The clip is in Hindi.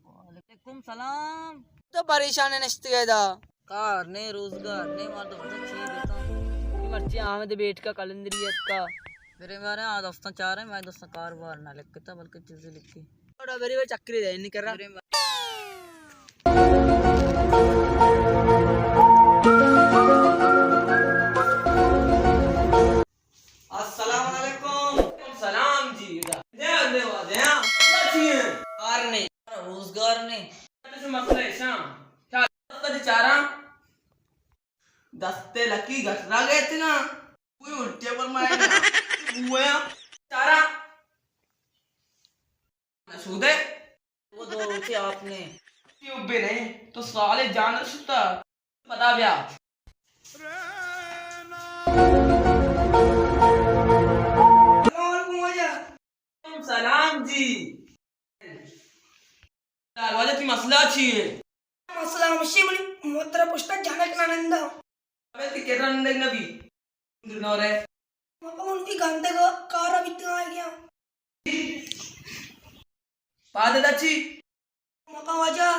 वालेकुम सलाम। तो परेशान नश्तगदा कार ने रोजगार ने मार तो बड़ा छी देता मर्ची आमद बेट का कलंदरियत का मेरे मारे आ दोस्तों चाह रहे मैं दोस्तों कार बार ना लिखता बल्कि चीजें लिखी थोड़ा बड़ी वो चक्री दे नहीं कर रहा। अस्सलाम वालेकुम। सलाम जी दे दे दे कार ने रोजगार ने मसला है शाम क्या चारा दस्ते लकी घटरा गए थे ना कोई उल्टे पर मारे हुए चारा सूदे वो दो उसे आपने क्यों बे नहीं तो साले जान सुता पता भैया सलाम जी दरवाजा की मसला चाहिए मसला मुश्किल मोत्र पुस्तक जानक आनंद अबे ती केरा नंदे नबी नोरे मका उनकी गंदे को कार अभी आ गया पादे दची मका वजह